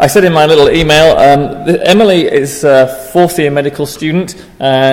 I said in my little email, Emily is a fourth-year medical student.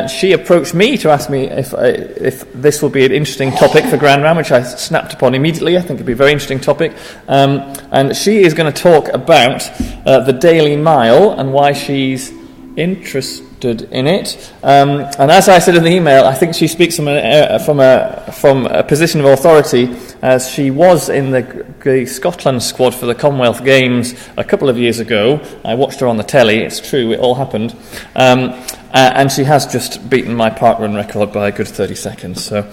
She approached me to ask me if this will be an interesting topic for Grand Round, which I snapped upon immediately. I think it'd be a very interesting topic. And she is going to talk about the Daily Mile and why she's interested in it. And as I said in the email, I think she speaks from a position of authority, as she was in the Scotland squad for the Commonwealth Games a couple of years ago. I watched her on the telly. It's true, it all happened. And she has just beaten my parkrun record by a good 30 seconds. So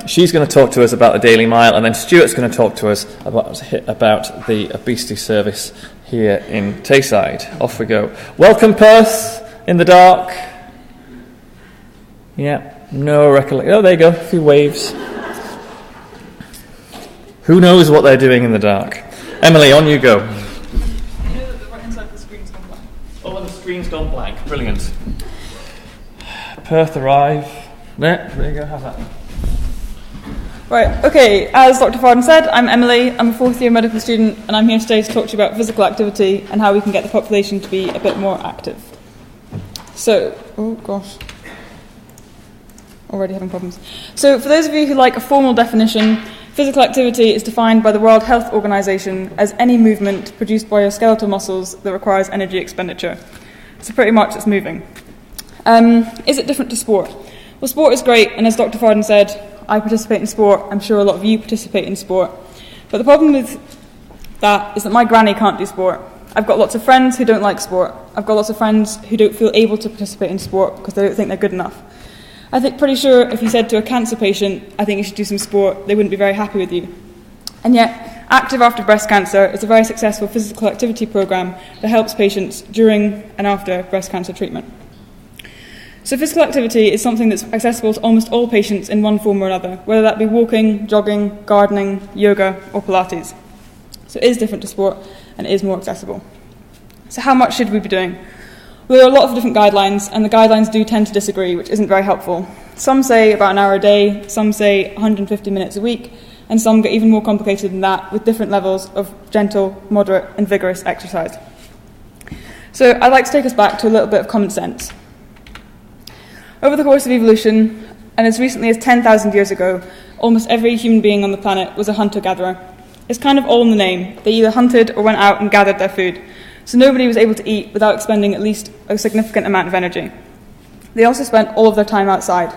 she's going to talk to us about the Daily Mile, and then Stuart's going to talk to us about the obesity service here in Tayside. Off we go. Welcome, Perth, in the dark. Yeah, no recollection. Oh, there you go, a few waves. Who knows what they're doing in the dark? Emily, on you go. You know that the right-hand side of the screen's gone blank? Oh, the screen's gone blank. Brilliant. Perth arrive. There you go, have that. Right, okay, as Dr. Farden said, I'm Emily, I'm a fourth-year medical student, and I'm here today to talk to you about physical activity and how we can get the population to be a bit more active. So, oh gosh, already having problems. So, for those of you who like a formal definition, physical activity is defined by the World Health Organization as any movement produced by your skeletal muscles that requires energy expenditure. So pretty much it's moving. Is it different to sport? Well, sport is great, and as Dr. Farden said, I participate in sport. I'm sure a lot of you participate in sport. But the problem with that is that my granny can't do sport. I've got lots of friends who don't like sport. I've got lots of friends who don't feel able to participate in sport because they don't think they're good enough. I think pretty sure if you said to a cancer patient, I think you should do some sport, they wouldn't be very happy with you. And yet, Active After Breast Cancer is a very successful physical activity programme that helps patients during and after breast cancer treatment. So physical activity is something that's accessible to almost all patients in one form or another, whether that be walking, jogging, gardening, yoga or Pilates. So it is different to sport and it is more accessible. So how much should we be doing? Well, there are a lot of different guidelines, and the guidelines do tend to disagree, which isn't very helpful. Some say about an hour a day, some say 150 minutes a week, and some get even more complicated than that with different levels of gentle, moderate and vigorous exercise. So I'd like to take us back to a little bit of common sense. Over the course of evolution, and as recently as 10,000 years ago, almost every human being on the planet was a hunter-gatherer. It's kind of all in the name. They either hunted or went out and gathered their food. So nobody was able to eat without expending at least a significant amount of energy. They also spent all of their time outside.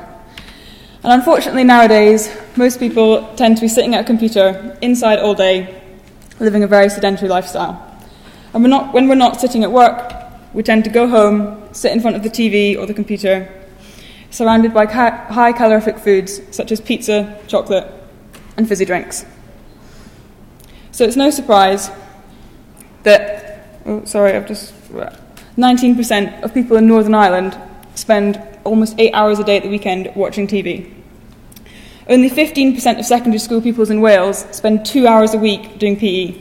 And unfortunately nowadays, most people tend to be sitting at a computer inside all day, living a very sedentary lifestyle. And when we're not sitting at work, we tend to go home, sit in front of the TV or the computer, surrounded by high calorific foods such as pizza, chocolate, and fizzy drinks. So it's no surprise that 19% of people in Northern Ireland spend almost 8 hours a day at the weekend watching TV. Only 15% of secondary school pupils in Wales spend 2 hours a week doing PE.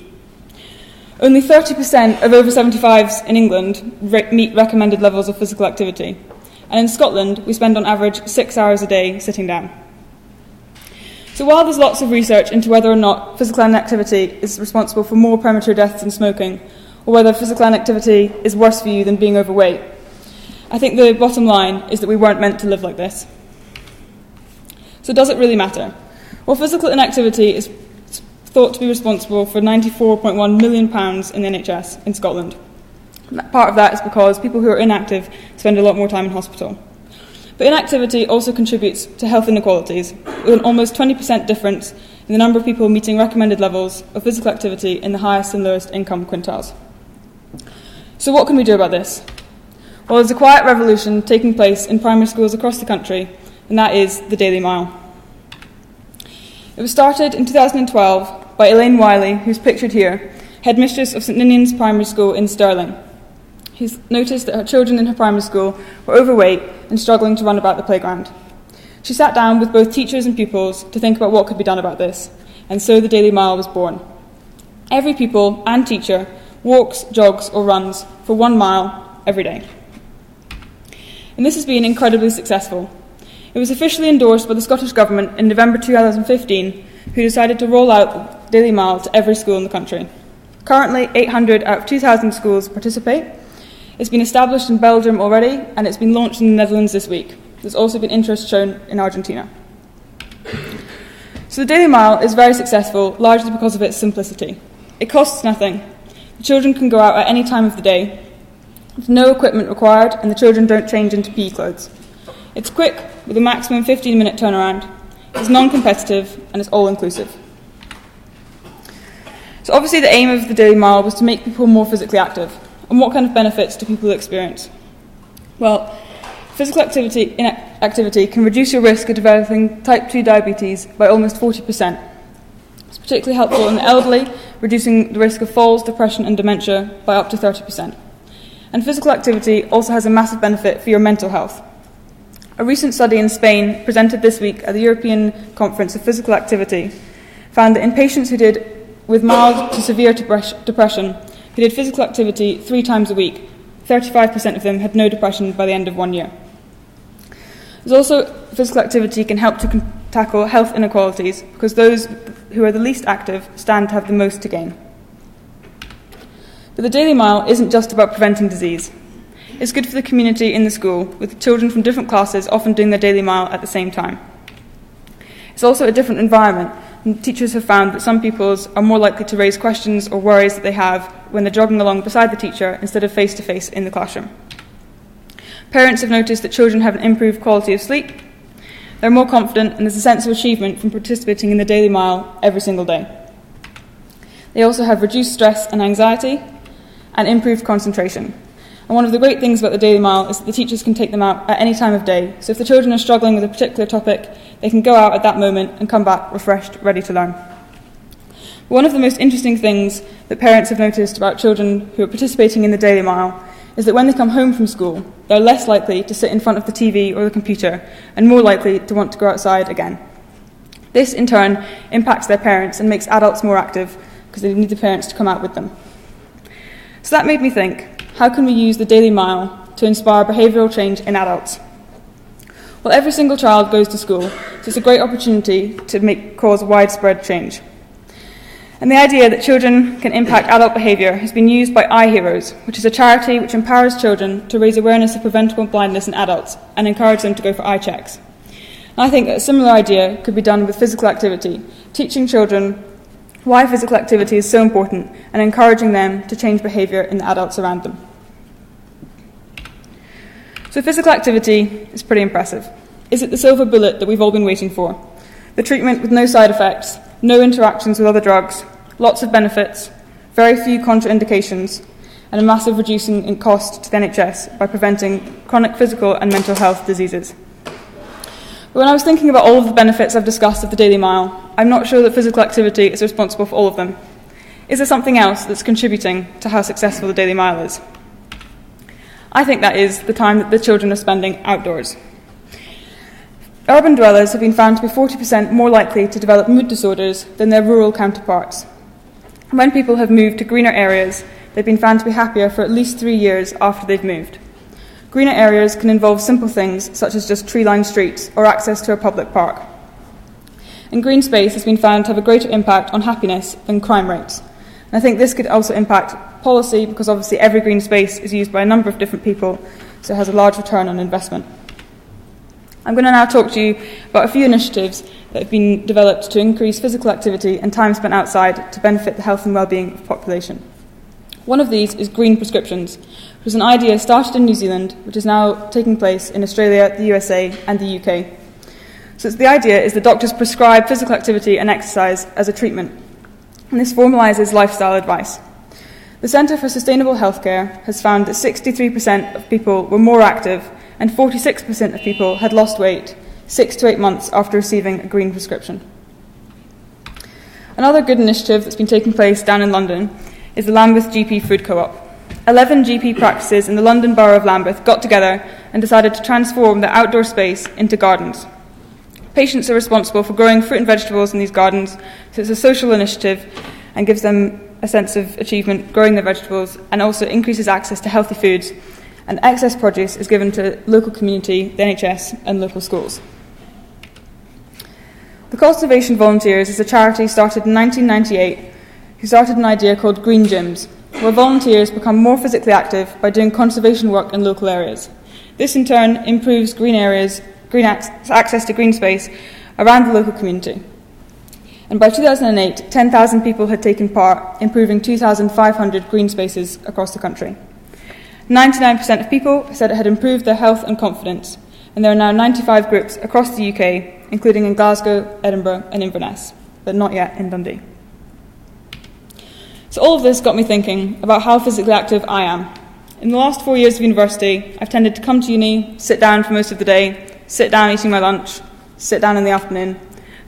Only 30% of over 75s in England meet recommended levels of physical activity. And in Scotland, we spend on average 6 hours a day sitting down. So while there's lots of research into whether or not physical inactivity is responsible for more premature deaths than smoking, or whether physical inactivity is worse for you than being overweight, I think the bottom line is that we weren't meant to live like this. So does it really matter? Well, physical inactivity is thought to be responsible for £94.1 million in the NHS in Scotland. Part of that is because people who are inactive spend a lot more time in hospital. But inactivity also contributes to health inequalities, with an almost 20% difference in the number of people meeting recommended levels of physical activity in the highest and lowest income quintiles. So what can we do about this? Well, there's a quiet revolution taking place in primary schools across the country, and that is the Daily Mile. It was started in 2012 by Elaine Wiley, who's pictured here, headmistress of St Ninian's Primary School in Stirling. Who's noticed that her children in her primary school were overweight and struggling to run about the playground. She sat down with both teachers and pupils to think about what could be done about this, and so the Daily Mile was born. Every pupil and teacher walks, jogs or runs for 1 mile every day. And this has been incredibly successful. It was officially endorsed by the Scottish Government in November 2015, who decided to roll out the Daily Mile to every school in the country. Currently, 800 out of 2,000 schools participate. It's been established in Belgium already, and it's been launched in the Netherlands this week. There's also been interest shown in Argentina. So the Daily Mile is very successful, largely because of its simplicity. It costs nothing. The children can go out at any time of the day. There's no equipment required, and the children don't change into PE clothes. It's quick, with a maximum 15-minute turnaround. It's non-competitive, and it's all-inclusive. So obviously the aim of the Daily Mile was to make people more physically active. And what kind of benefits do people experience? Well, physical activity can reduce your risk of developing type 2 diabetes by almost 40%. It's particularly helpful in the elderly, reducing the risk of falls, depression and dementia by up to 30%. And physical activity also has a massive benefit for your mental health. A recent study in Spain, presented this week at the European Conference of Physical Activity, found that in patients with mild to severe depression who did physical activity 3 times a week, 35% of them had no depression by the end of 1 year. There's also physical activity can help to tackle health inequalities because those who are the least active stand to have the most to gain. But the Daily Mile isn't just about preventing disease. It's good for the community in the school, with children from different classes often doing their Daily Mile at the same time. It's also a different environment, and teachers have found that some pupils are more likely to raise questions or worries that they have when they're jogging along beside the teacher instead of face-to-face in the classroom. Parents have noticed that children have an improved quality of sleep, they're more confident, and there's a sense of achievement from participating in the Daily Mile every single day. They also have reduced stress and anxiety and improved concentration. And one of the great things about the Daily Mile is that the teachers can take them out at any time of day. So if the children are struggling with a particular topic, they can go out at that moment and come back refreshed, ready to learn. One of the most interesting things that parents have noticed about children who are participating in the Daily Mile is that when they come home from school, they're less likely to sit in front of the TV or the computer and more likely to want to go outside again. This, in turn, impacts their parents and makes adults more active because they need the parents to come out with them. So that made me think, how can we use the Daily Mile to inspire behavioural change in adults? Well, every single child goes to school, so it's a great opportunity to cause widespread change. And the idea that children can impact adult behaviour has been used by Eye Heroes, which is a charity which empowers children to raise awareness of preventable blindness in adults and encourage them to go for eye checks. And I think a similar idea could be done with physical activity, teaching children why physical activity is so important and encouraging them to change behaviour in the adults around them. So physical activity is pretty impressive. Is it the silver bullet that we've all been waiting for? The treatment with no side effects, no interactions with other drugs, lots of benefits, very few contraindications, and a massive reducing in cost to the NHS by preventing chronic physical and mental health diseases. But when I was thinking about all of the benefits I've discussed of the Daily Mile, I'm not sure that physical activity is responsible for all of them. Is there something else that's contributing to how successful the Daily Mile is? I think that is the time that the children are spending outdoors. Urban dwellers have been found to be 40% more likely to develop mood disorders than their rural counterparts. When people have moved to greener areas, they've been found to be happier for at least 3 years after they've moved. Greener areas can involve simple things such as just tree-lined streets or access to a public park. And green space has been found to have a greater impact on happiness than crime rates. And I think this could also impact policy because obviously every green space is used by a number of different people, so it has a large return on investment. I'm going to now talk to you about a few initiatives that have been developed to increase physical activity and time spent outside to benefit the health and well-being of the population. One of these is green prescriptions, which was an idea started in New Zealand, which is now taking place in Australia, the USA and the UK. So the idea is that doctors prescribe physical activity and exercise as a treatment, and this formalises lifestyle advice. The Centre for Sustainable Healthcare has found that 63% of people were more active and 46% of people had lost weight 6 to 8 months after receiving a green prescription. Another good initiative that's been taking place down in London is the Lambeth GP Food Co-op. 11 GP practices in the London Borough of Lambeth got together and decided to transform their outdoor space into gardens. Patients are responsible for growing fruit and vegetables in these gardens, so it's a social initiative and gives them a sense of achievement growing their vegetables and also increases access to healthy foods, and excess produce is given to local community, the NHS and local schools. The Cultivation Volunteers is a charity started in 1998 who started an idea called green gyms, where volunteers become more physically active by doing conservation work in local areas. This in turn improves access to green space around the local community. And by 2008, 10,000 people had taken part, improving 2,500 green spaces across the country. 99% of people said it had improved their health and confidence, and there are now 95 groups across the UK, including in Glasgow, Edinburgh and Inverness, but not yet in Dundee. So all of this got me thinking about how physically active I am. In the last 4 years of university, I've tended to come to uni, sit down for most of the day, sit down eating my lunch, sit down in the afternoon,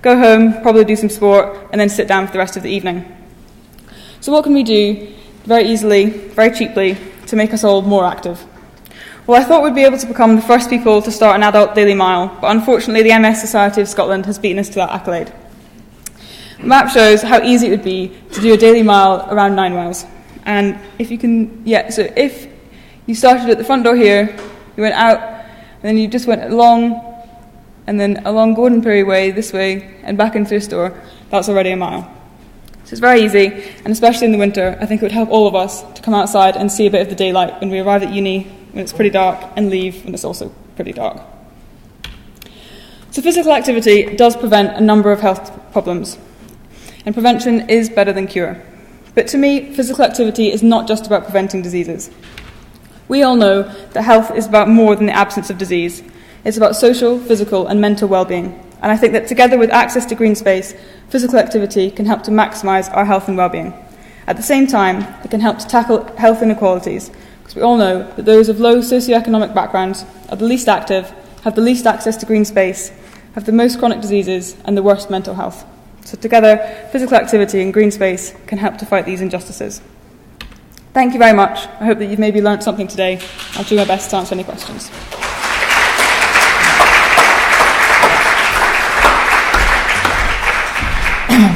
go home, probably do some sport, and then sit down for the rest of the evening. So what can we do very easily, very cheaply, to make us all more active? Well, I thought we'd be able to become the first people to start an adult daily mile, but unfortunately the MS Society of Scotland has beaten us to that accolade. The map shows how easy it would be to do a daily mile around 9 miles. And if you started at the front door here, you went out, and then you just went along, and then along Gordon Perry Way this way, and back into the store, that's already a mile. So it's very easy, and especially in the winter, I think it would help all of us to come outside and see a bit of the daylight when we arrive at uni, when it's pretty dark, and leave when it's also pretty dark. So physical activity does prevent a number of health problems, and prevention is better than cure. But to me, physical activity is not just about preventing diseases. We all know that health is about more than the absence of disease. It's about social, physical and mental well-being. And I think that together with access to green space, physical activity can help to maximise our health and well-being. At the same time, it can help to tackle health inequalities, because we all know that those of low socioeconomic backgrounds are the least active, have the least access to green space, have the most chronic diseases and the worst mental health. So together, physical activity and green space can help to fight these injustices. Thank you very much. I hope that you've maybe learnt something today. I'll do my best to answer any questions.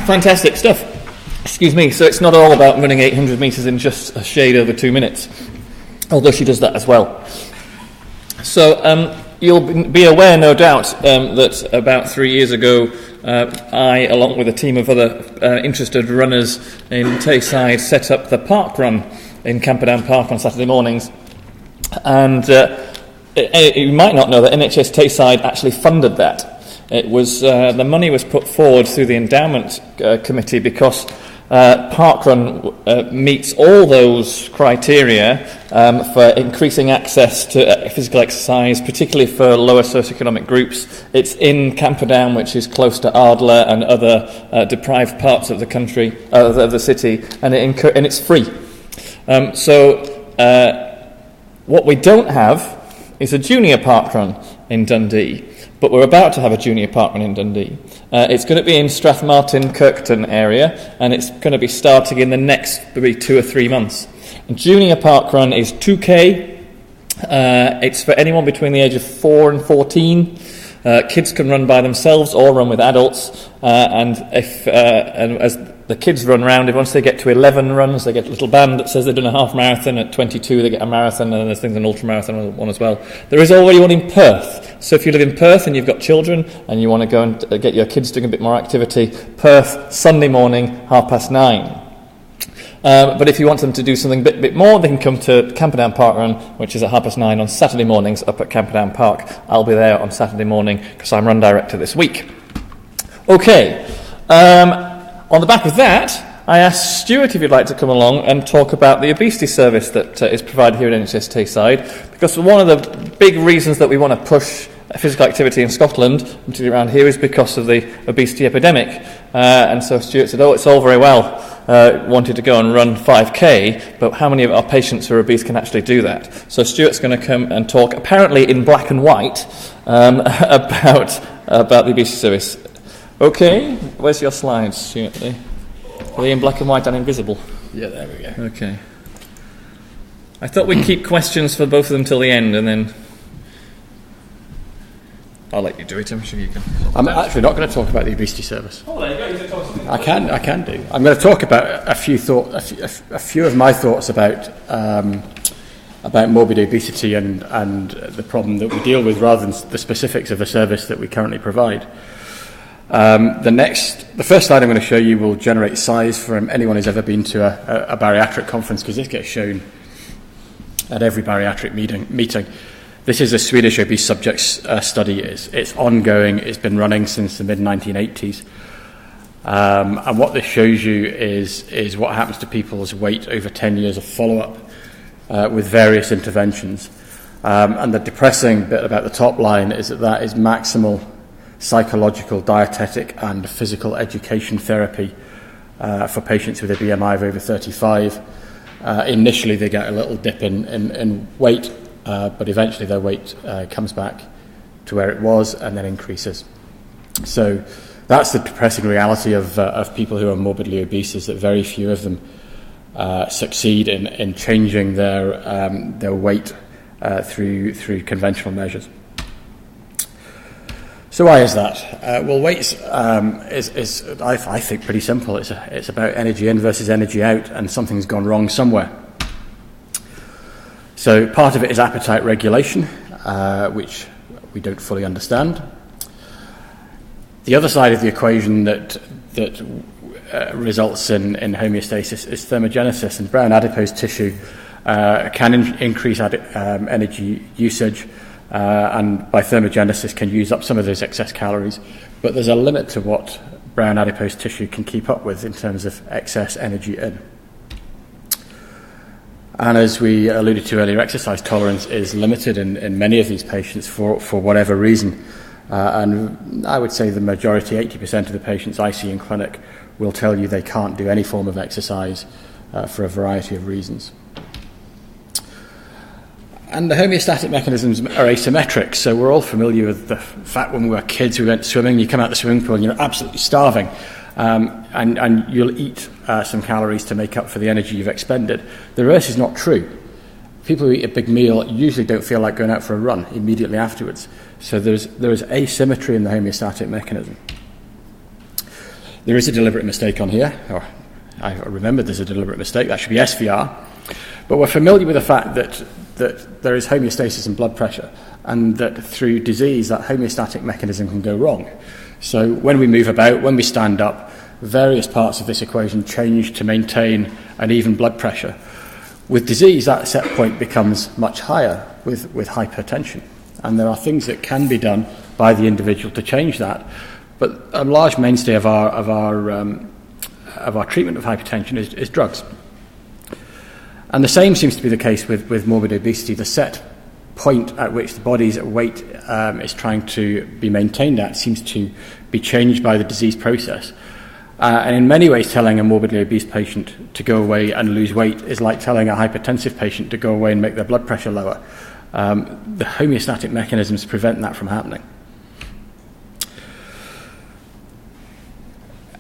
Fantastic stuff. Excuse me. So it's not all about running 800 metres in just a shade over 2 minutes, although she does that as well. So you'll be aware, no doubt, that about 3 years ago, I, along with a team of other interested runners in Tayside, set up the park run in Camperdown Park on Saturday mornings. And you might not know that NHS Tayside actually funded that. It was the money was put forward through the endowment committee because Parkrun meets all those criteria for increasing access to physical exercise, particularly for lower socioeconomic groups. It's in Camperdown, which is close to Ardler and other deprived parts of the country, of the city, and it's free. What we don't have is a junior parkrun in Dundee. But we're about to have a junior parkrun in Dundee. It's going to be in Strathmartin, Kirkton area, and it's going to be starting in the next maybe 2 or 3 months. And junior parkrun is 2K. It's for anyone between the age of 4 and 14. Kids can run by themselves or run with adults. And as the kids run round, once they get to 11 runs, they get a little band that says they've done a half marathon. At 22, they get a marathon, and there's things an ultra marathon one as well. There is already one in Perth. So if you live in Perth and you've got children and you want to go and get your kids doing a bit more activity, Perth, Sunday morning, 9:30. But if you want them to do something a bit more, they can come to Camperdown Park Run, which is at 9:30 on Saturday mornings up at Camperdown Park. I'll be there on Saturday morning because I'm run director this week. Okay. On the back of that, I asked Stuart if he'd like to come along and talk about the obesity service that is provided here at NHS Tayside, because one of the big reasons that we want to push physical activity in Scotland, particularly around here, is because of the obesity epidemic. And so Stuart said, it's all very well wanted to go and run 5k, but how many of our patients who are obese can actually do that? So Stuart's going to come and talk, apparently in black and white, about the obesity service. Okay, where's your slides, Stuart? Are they in black and white and invisible? Yeah, there we go. Okay. I thought we'd keep questions for both of them till the end, and then I'll let you do it. I'm sure you can. I'm actually not going to talk about the obesity service. Oh, there you go. You can talk something. I can do. I'm going to talk about a few of my thoughts about morbid obesity and the problem that we deal with, rather than the specifics of the service that we currently provide. The first slide I'm going to show you will generate size from anyone who's ever been to a bariatric conference, because this gets shown at every bariatric meeting. This is a Swedish obese subjects study. It's ongoing. It's been running since the mid-1980s. And what this shows you is what happens to people's weight over 10 years of follow-up with various interventions. And the depressing bit about the top line is that is maximal psychological, dietetic and physical education therapy for patients with a BMI of over 35. Initially they get a little dip in weight, but eventually their weight comes back to where it was and then increases. So that's the depressing reality of people who are morbidly obese, is that very few of them succeed in changing their weight through conventional measures. So why is that? Well, weight is I think pretty simple. It's about energy in versus energy out, and something's gone wrong somewhere. So part of it is appetite regulation, which we don't fully understand. The other side of the equation that results in homeostasis is thermogenesis, and brown adipose tissue can increase energy usage, and by thermogenesis can use up some of those excess calories, but there's a limit to what brown adipose tissue can keep up with in terms of excess energy in. And as we alluded to earlier, exercise tolerance is limited in many of these patients for whatever reason. And I would say the majority, 80% of the patients I see in clinic, will tell you they can't do any form of exercise for a variety of reasons. And the homeostatic mechanisms are asymmetric, so we're all familiar with the fact when we were kids, we went swimming, you come out the swimming pool and you're absolutely starving, and you'll eat some calories to make up for the energy you've expended. The reverse is not true. People who eat a big meal usually don't feel like going out for a run immediately afterwards. So there is asymmetry in the homeostatic mechanism. There is a deliberate mistake on here, or I remembered there's a deliberate mistake, that should be SVR. But we're familiar with the fact that there is homeostasis in blood pressure, and that through disease that homeostatic mechanism can go wrong. So when we move about, when we stand up, various parts of this equation change to maintain an even blood pressure. With disease, that set point becomes much higher with hypertension, and there are things that can be done by the individual to change that. But a large mainstay of our treatment of hypertension is drugs. And the same seems to be the case with morbid obesity. The set point at which the body's weight is trying to be maintained at seems to be changed by the disease process. And in many ways, telling a morbidly obese patient to go away and lose weight is like telling a hypertensive patient to go away and make their blood pressure lower. The homeostatic mechanisms prevent that from happening.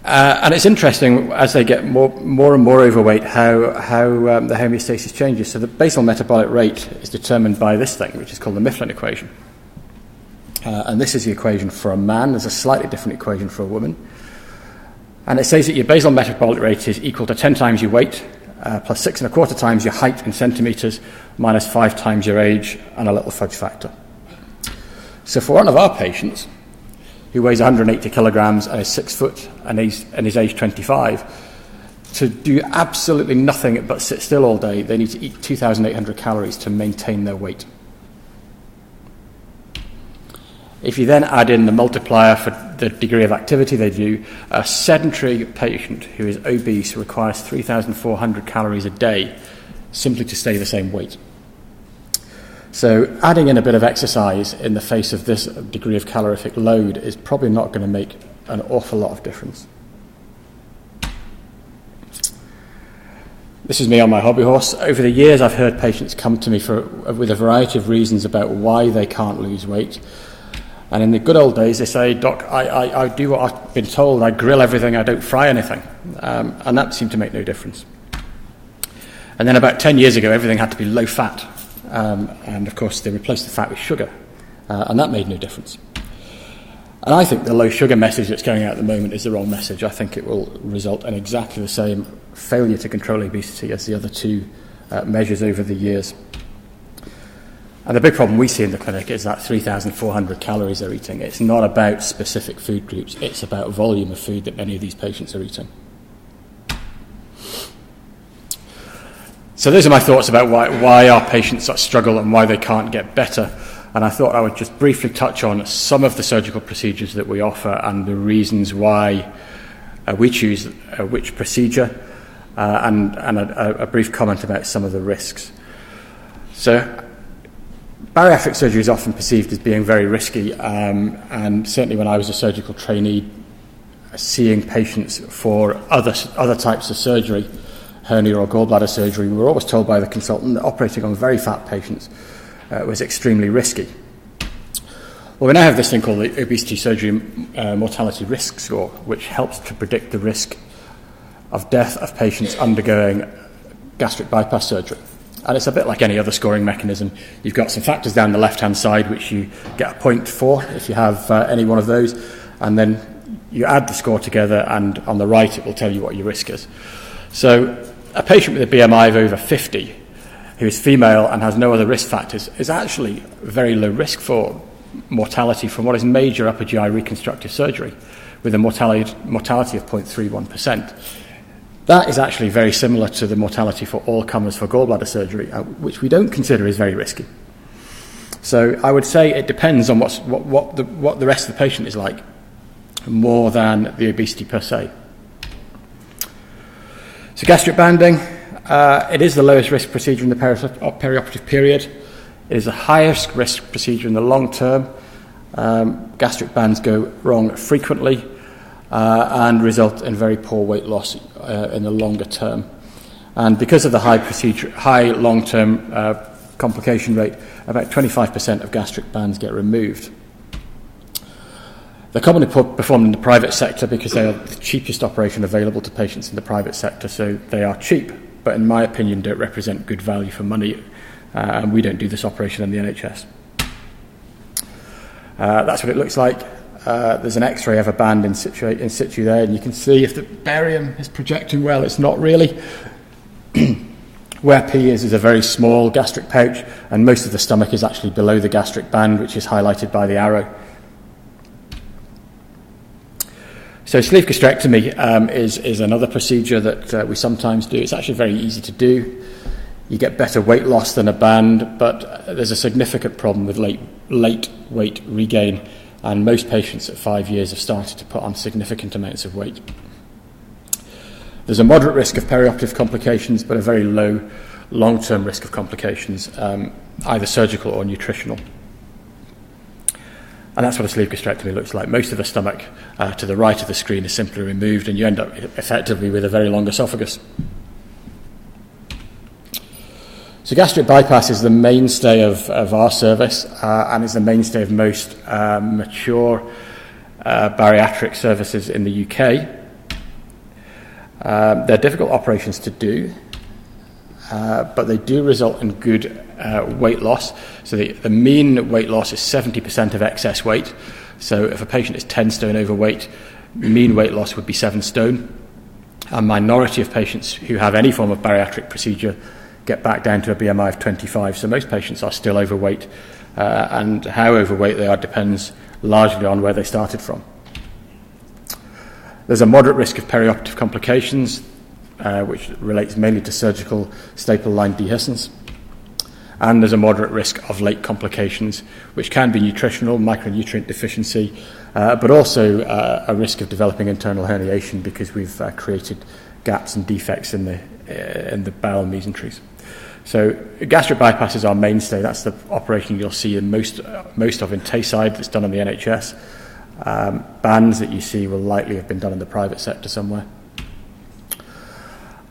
And it's interesting, as they get more and more overweight, how the homeostasis changes. So the basal metabolic rate is determined by this thing, which is called the Mifflin equation. And this is the equation for a man. There's a slightly different equation for a woman. And it says that your basal metabolic rate is equal to 10 times your weight, plus 6.25 times your height in centimetres, minus 5 times your age, and a little fudge factor. So for one of our patients, who weighs 180 kilograms and is 6 foot and is age 25, to do absolutely nothing but sit still all day, they need to eat 2,800 calories to maintain their weight. If you then add in the multiplier for the degree of activity they do, a sedentary patient who is obese requires 3,400 calories a day simply to stay the same weight. So adding in a bit of exercise in the face of this degree of calorific load is probably not going to make an awful lot of difference. This is me on my hobby horse. Over the years, I've heard patients come to me with a variety of reasons about why they can't lose weight. And in the good old days, they say, Doc, I do what I've been told. I grill everything, I don't fry anything. And that seemed to make no difference. And then about 10 years ago, everything had to be low fat. And of course, they replaced the fat with sugar. And that made no difference. And I think the low sugar message that's going out at the moment is the wrong message. I think it will result in exactly the same failure to control obesity as the other two measures over the years. And the big problem we see in the clinic is that 3,400 calories they're eating. It's not about specific food groups, it's about volume of food that many of these patients are eating. So those are my thoughts about why our patients struggle and why they can't get better. And I thought I would just briefly touch on some of the surgical procedures that we offer and the reasons why we choose which procedure, and a brief comment about some of the risks. So bariatric surgery is often perceived as being very risky, and certainly when I was a surgical trainee, seeing patients for other types of surgery, hernia or gallbladder surgery, we were always told by the consultant that operating on very fat patients was extremely risky. Well, we now have this thing called the Obesity Surgery Mortality Risk Score, which helps to predict the risk of death of patients undergoing gastric bypass surgery. And it's a bit like any other scoring mechanism. You've got some factors down the left-hand side, which you get a point for if you have any one of those, and then you add the score together, and on the right it will tell you what your risk is. So a patient with a BMI of over 50 who is female and has no other risk factors is actually very low risk for mortality from what is major upper GI reconstructive surgery, with a mortality of 0.31%. That is actually very similar to the mortality for all comers for gallbladder surgery, which we don't consider is very risky. So I would say it depends on what the rest of the patient is like, more than the obesity per se. So gastric banding, it is the lowest risk procedure in the perioperative period. It is the highest risk procedure in the long term. Gastric bands go wrong frequently and result in very poor weight loss in the longer term. And because of the high long-term complication rate, about 25% of gastric bands get removed. They're commonly performed in the private sector because they are the cheapest operation available to patients in the private sector, so they are cheap, but in my opinion don't represent good value for money, and we don't do this operation in the NHS. That's what it looks like. There's an X-ray of a band in situ there, and you can see if the barium is projecting well. It's not really. Where P is a very small gastric pouch, and most of the stomach is actually below the gastric band, which is highlighted by the arrow. So sleeve gastrectomy is another procedure that we sometimes do. It's actually very easy to do. You get better weight loss than a band, but there's a significant problem with late weight regain, and most patients at 5 years have started to put on significant amounts of weight. There's a moderate risk of perioperative complications, but a very low long-term risk of complications, either surgical or nutritional. And that's what a sleeve gastrectomy looks like. Most of the stomach to the right of the screen is simply removed, and you end up effectively with a very long esophagus. So gastric bypass is the mainstay of our service and is the mainstay of most mature bariatric services in the UK. They're difficult operations to do, but they do result in good weight loss. So the mean weight loss is 70% of excess weight. So if a patient is 10 stone overweight, mean weight loss would be 7 stone. A minority of patients who have any form of bariatric procedure get back down to a BMI of 25. So most patients are still overweight, and how overweight they are depends largely on where they started from. There's a moderate risk of perioperative complications, which relates mainly to surgical staple line dehiscence. And there's a moderate risk of late complications, which can be nutritional, micronutrient deficiency, but also a risk of developing internal herniation because we've created gaps and defects in the bowel mesenteries. So gastric bypass is our mainstay. That's the operation you'll see in most of in Tayside that's done on the NHS. Bands that you see will likely have been done in the private sector somewhere.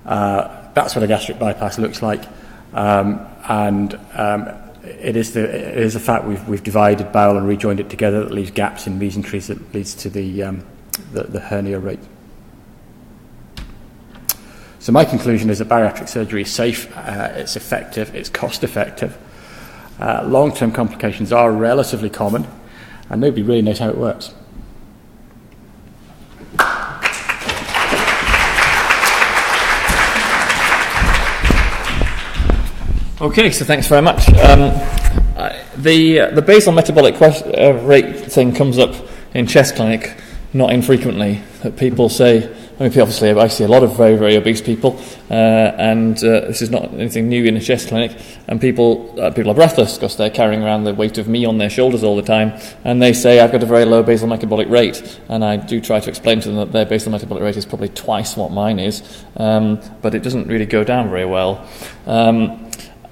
That's what a gastric bypass looks like, and it is a fact we've divided bowel and rejoined it together that leaves gaps in mesenteries that leads to the hernia rate. So my conclusion is that bariatric surgery is safe, it's effective, it's cost effective. Long-term complications are relatively common, and nobody really knows how it works. Okay, so thanks very much. The basal metabolic rate thing comes up in chest clinic not infrequently. That people say, obviously I see a lot of very, very obese people, and this is not anything new in a chest clinic, and people are breathless because they're carrying around the weight of me on their shoulders all the time, and they say, I've got a very low basal metabolic rate, and I do try to explain to them that their basal metabolic rate is probably twice what mine is, but it doesn't really go down very well.